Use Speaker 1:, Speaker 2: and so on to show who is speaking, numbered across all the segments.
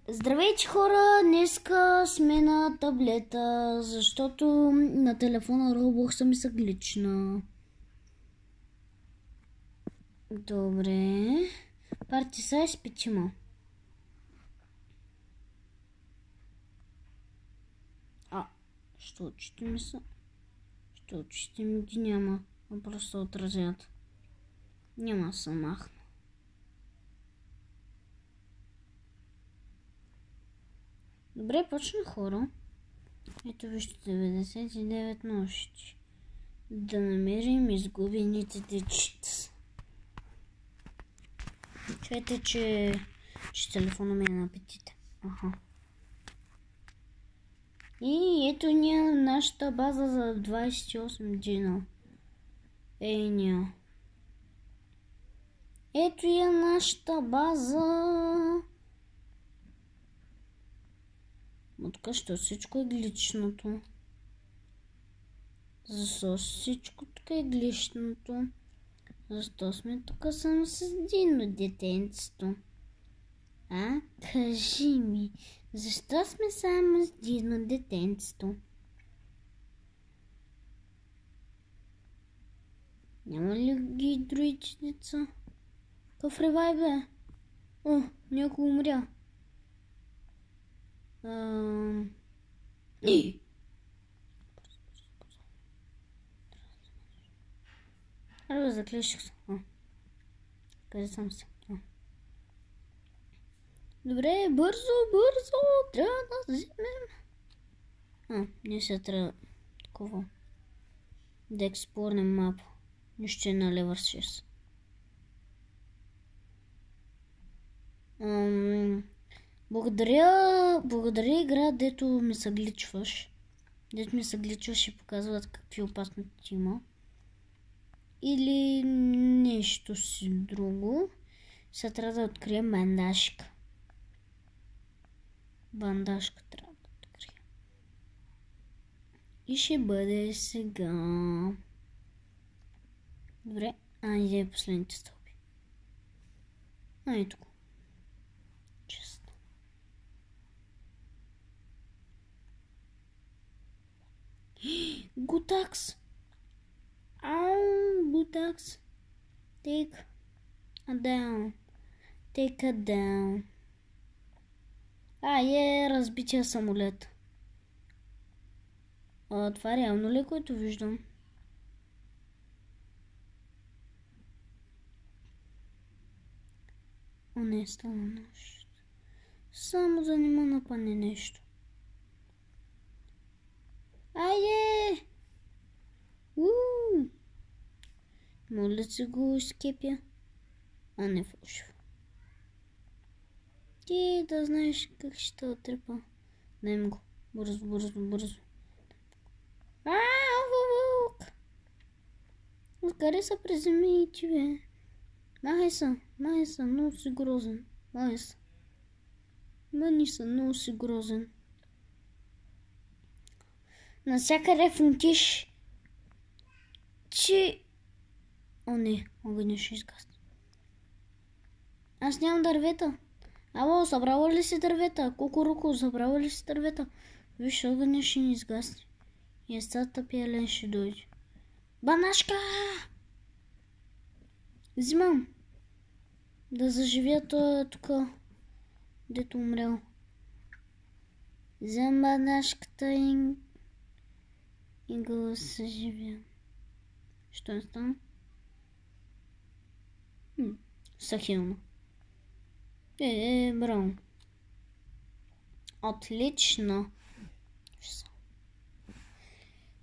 Speaker 1: Здравейте хора, днеска сме на таблета, защото на телефона Roblox ми са глична. Добре. Party size 5. Що очите ми са? Що очите ми ги няма, просто отразят. Няма да се махна. Добре, почна хора. Ето вижте 99 нощи. Да намерим изгубените дечица. Чуете, че телефона ми е на апетита. И ето ни нашата база за 28 дена. Ето я нашата база. Тук що всичко е гличното. Защо всичко тук е гличното? Защо сме тук само с едно детенцето? Кажи ми, защо сме само с едно детенцето? Няма ли ги другите деца? Какъв ревай бе? Някой умря. Заклещих се. Къде съм се? Добре, бързо, трябва да вземем. Не се трябва такова. Да експорнем мапа. Нищо е на Level 6. Благодаря игра, дето ми се гличваш. И показват какви опасности има. Или нещо си друго. Сега трябва да открием бандажка. Бандажка трябва да открием. И ще бъде сега. Добре, иде последните стълби. Ето го. Честно. Гутакс! Gutax, take a down. Разбития самолет. Това реално ли, което виждам? Не става нещо. Само за нима напане нещо. Моля се го изкепя. Не фалшиво. Ти да знаеш как ще отрепа. Дай ми го. Бързо. Вълк! Откъде са приземи и ти, бе? Махай са, много си грозен. Мъни са, много си грозен. Насякъде фунтиш, че... Не, огъня ще изгасне. Аз нямам дървета. Събрала ли си дървета? Кукуруку, събрала ли си дървета? Виж, огъня ще ни изгасне. И естата пиелен ще дойде. Банашка! Взимам. Да заживя това тук, дето умрял. Вземам банашката и го съживя. Що е стана? Сахилно. Браво. Отлично.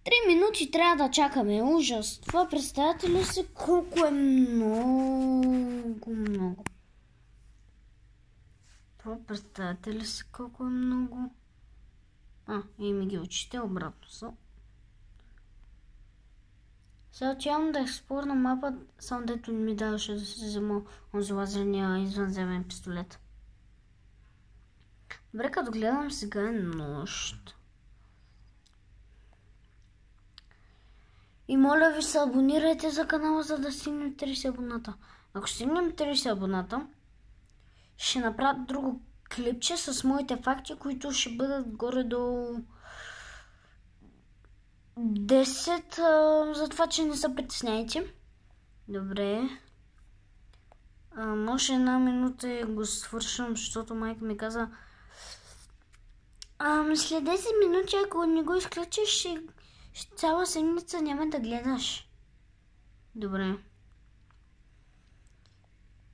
Speaker 1: 3 минути трябва да чакаме. Ужас. Това представете ли си колко е много? Това представете ли си колко е много? И ми ги очите обратно са. Сега отивам да експлорна мапа, само дето ми даваше да си взема онзи лазерния извънземен пистолет. Добре, като гледам сега е нощ. И моля ви се, абонирайте за канала, за да стигнем 30 абоната. Ако стигнем 30 абоната, ще направя друго клипче с моите факти, които ще бъдат горе до 10, за това, че не се притесняйте. Добре. Може 1 минута и го свършвам, защото майка ми каза след 10 минути, ако не го изключиш, цяла седмица няма да гледаш. Добре.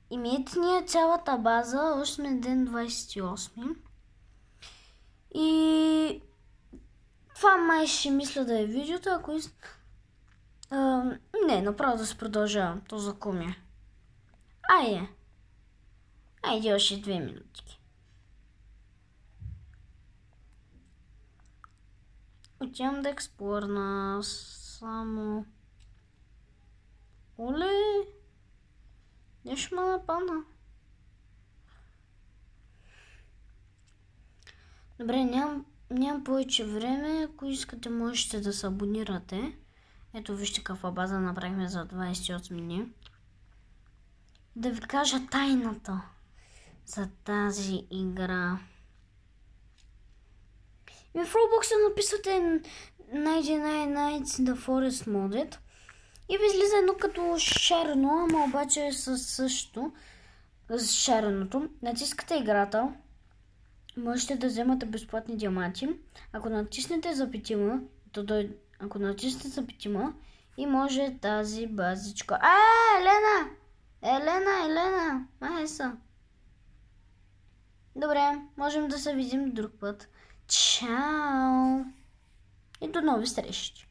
Speaker 1: Имейте ние цялата база, още сме ден 28. И това май ще мисля да е видеото, ако не, направо да се продължавам. То за комия. Айде още 2 минутки. Отивам да експлорна само... Оле! Нещо ме нападна. Добре, нямам повече време. Ако искате, можете да се абонирате. Ето вижте каква база направихме за 28 дни. Да ви кажа тайната за тази игра. И в Roblox написвате 99 Nights in the Forest Modded и ви излиза едно като шарено, ама обаче е със също с шареното. Натискате играта, можете да вземате безплатни диаманти. Ако натиснете запетима, ако натиснете запетима и може тази базичка... Елена! Май са. Добре, можем да се видим друг път. Чао! И до нови срещи!